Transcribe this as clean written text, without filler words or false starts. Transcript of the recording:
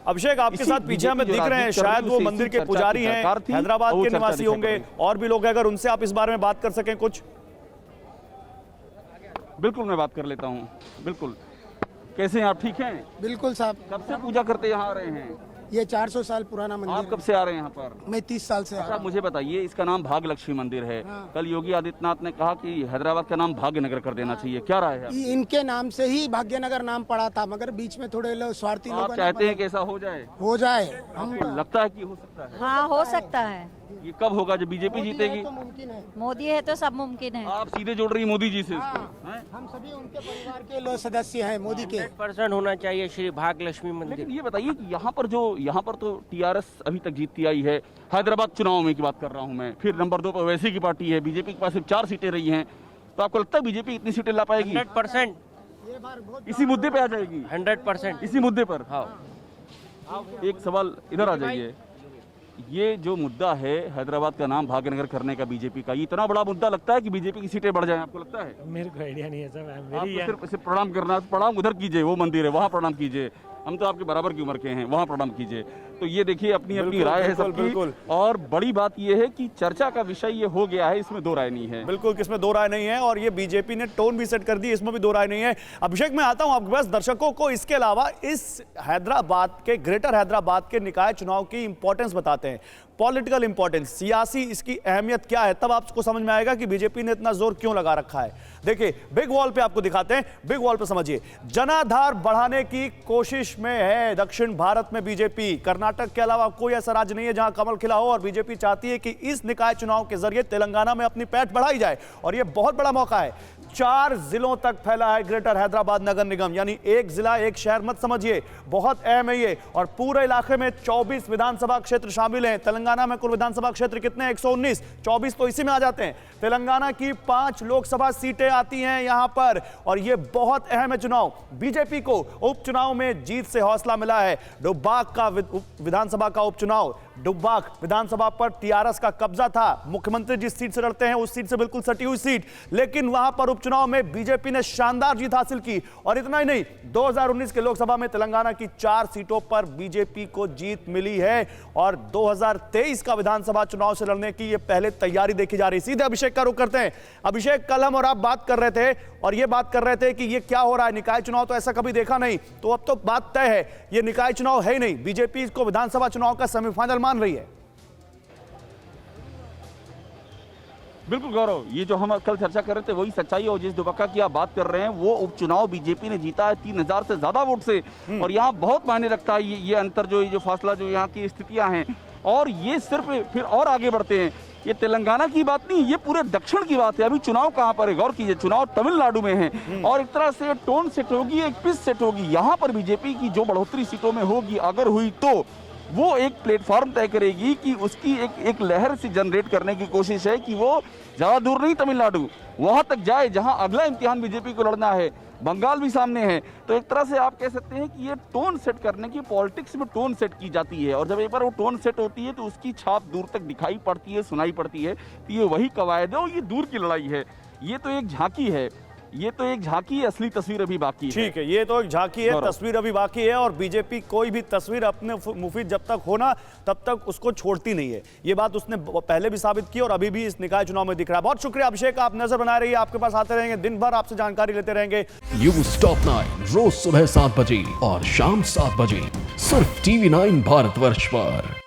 अभिषेक आपके साथ पीछे हमें दिख रहे हैं, शायद वो मंदिर के पुजारी हैं, हैदराबाद के निवासी होंगे, और भी लोग हैं, अगर उनसे आप इस बारे में बात कर सकें कुछ। बिल्कुल मैं बात कर लेता हूँ। बिल्कुल, कैसे हैं आप, ठीक हैं? बिल्कुल साहब। कब से पूजा करते यहाँ आ रहे हैं? ये 400 साल पुराना मंदिर। आप कब से आ रहे हैं यहाँ पर? मैं 30 साल से आ रहा अच्छा, मुझे बताइए, इसका नाम भाग्यलक्ष्मी मंदिर है। हाँ। कल योगी आदित्यनाथ ने कहा कि हैदराबाद का नाम भाग्यनगर कर देना चाहिए, क्या राय है आपकी? इनके नाम से ही भाग्यनगर नाम पड़ा था, मगर बीच में थोड़े लोग स्वार्थी लोग आप चाहते हैं कि ऐसा हो जाए? हो जाए। हम आपको लगता है कि हो सकता है? हाँ, हो सकता है। ये कब होगा जब बीजेपी जीतेगी? तो मुमकिन है। मोदी है तो सब मुमकिन है। आप सीधे जोड़ रही हैं मोदी जी से इसको, हाँ। हैं? हम सभी उनके परिवार के लोग सदस्य हैं, मोदी के। 100% होना चाहिए श्री भाग्यलक्ष्मी मंदिर। लेकिन ये बताइए कि यहाँ पर तो टीआरएस अभी तक जीतती आई है। हैदराबाद चुनाव में की बात कर रहा हूँ मैं। फिर नंबर 2 पर वैसी की पार्टी है, बीजेपी के पास सिर्फ 4 सीटें रही हैं। तो आपको लगता है बीजेपी इतनी सीटें ला पाएगी? 100%। इसी मुद्दे पे आ जाएगी? 100%। इसी मुद्दे पर? हाँ। एक सवाल इधर आ जाइए, ये जो मुद्दा है हैदराबाद का नाम भाग्यनगर करने का बीजेपी का, ये इतना बड़ा मुद्दा लगता है कि बीजेपी की सीटें बढ़ जाएं, आपको लगता है? मेरे को आइडिया नहीं है सर। आपको सिर्फ प्रणाम करना, प्रणाम उधर कीजिए, वो मंदिर है वहाँ प्रणाम कीजिए, हम तो आपके बराबर की उम्र के हैं, वहाँ प्रणाम कीजिए। तो ये देखिए अपनी अपनी राय है सबकी, और बड़ी बात ये है कि चर्चा का विषय ये हो गया है, इसमें दो राय नहीं है। बिल्कुल, किसमें दो राय नहीं है, और ये बीजेपी ने टोन भी सेट कर दी, इसमें भी दो राय नहीं है। अभिषेक, मैं आता हूं आपके पास। दर्शकों को इसके अलावा इस हैदराबाद के, ग्रेटर हैदराबाद के निकाय चुनाव की इंपॉर्टेंस बताते हैं, पॉलिटिकल इंपॉर्टेंस, सियासी इसकी अहमियत क्या है, तब आपको समझ में आएगा कि बीजेपी ने इतना जोर क्यों लगा रखा है। देखिए बिग वॉल पे आपको दिखाते हैं, बिग वॉल पे समझिए। जनाधार बढ़ाने की कोशिश में है दक्षिण भारत में बीजेपी। कर्नाटक के अलावा कोई ऐसा राज्य नहीं है जहां कमल खिला हो, और बीजेपी चाहती है कि इस निकाय चुनाव के जरिए तेलंगाना में अपनी पैठ बढ़ाई जाए, और यह बहुत बड़ा मौका है। 4 जिलों तक फैला है ग्रेटर हैदराबाद नगर निगम, यानी एक जिला एक शहर मत समझिए, बहुत अहम है ये। और पूरे इलाके में 24 विधानसभा क्षेत्र शामिल हैं। तेलंगाना में कुल विधानसभा क्षेत्र कितने हैं? 119, 24 तो इसी में आ जाते हैं। तेलंगाना की 5 लोकसभा सीटें आती हैं यहां पर, और यह बहुत अहम है चुनाव। बीजेपी को उपचुनाव में जीत से हौसला मिला है। डुब्बाक का विधानसभा का उपचुनाव, डुब्बाक विधानसभा पर टीआरएस का कब्जा था। मुख्यमंत्री जिस सीट से लड़ते हैं उस सीट से बिल्कुल सटी हुई सीट, लेकिन वहां पर उपचुनाव में बीजेपी ने शानदार जीत हासिल की। और इतना ही नहीं, 2019 के लोकसभा में तेलंगाना की 4 सीटों पर बीजेपी को जीत मिली है, और 2023 का विधानसभा चुनाव से लड़ने की यह पहले तैयारी देखी जा रही। सीधे अभिषेक का रुख करते हैं। अभिषेक, कल हम और आप बात कर रहे थे, और यह बात कर रहे थे कि यह क्या हो रहा है, निकाय चुनाव तो ऐसा कभी देखा नहीं, तो अब तो बात तय है, यह निकाय चुनाव है ही नहीं, बीजेपी इसको विधानसभा चुनाव का सेमीफाइनल मान रही है। बिल्कुल गौरव, ये जो हम कल चर्चा कर रहे थे वही सच्चाई है। और जिस दुबक्का की आप बात कर रहे हैं, वो उपचुनाव बीजेपी ने जीता है 3000 से ज्यादा वोट से, और यहाँ बहुत मायने रखता है ये अंतर, जो फासला, जो यहाँ की स्थितियां हैं। और ये सिर्फ फिर और आगे बढ़ते हैं, ये तेलंगाना की बात नहीं, ये पूरे दक्षिण की बात है। अभी चुनाव कहाँ पर है, गौर कीजिए, चुनाव तमिलनाडु में है, और एक तरह से टोन सेट होगी, एक पिच सेट होगी। यहाँ पर बीजेपी की जो बढ़ोतरी सीटों में होगी, अगर हुई तो वो एक प्लेटफॉर्म तय करेगी कि उसकी एक लहर से जनरेट करने की कोशिश है कि वो ज्यादा दूर नहीं, तमिलनाडु वहां तक जाए जहां अगला इम्तिहान बीजेपी को लड़ना है। बंगाल भी सामने है। तो एक तरह से आप कह सकते हैं कि ये टोन सेट करने की, पॉलिटिक्स में टोन सेट की जाती है, और जब एक बार वो टोन सेट होती है तो उसकी छाप दूर तक दिखाई पड़ती है, सुनाई पड़ती है। तो ये वही कवायद है, और ये दूर की लड़ाई है। ये तो एक झांकी है, ये तो एक झांकी है, असली तस्वीर अभी बाकी है। ठीक है, ये तो एक झांकी है, तस्वीर अभी बाकी है, और बीजेपी कोई भी तस्वीर अपने मुफीद जब तक होना तब तक उसको छोड़ती नहीं है। ये बात उसने पहले भी साबित की, और अभी भी इस निकाय चुनाव में दिख रहा है। बहुत शुक्रिया अभिषेक, आप नजर बनाए रहिए, आपके पास आते रहेंगे, दिन भर आपसे जानकारी लेते रहेंगे। न्यूज़ टॉप 9 रोज सुबह 7 बजे और शाम 7 बजे सिर्फ TV9 भारतवर्ष पर।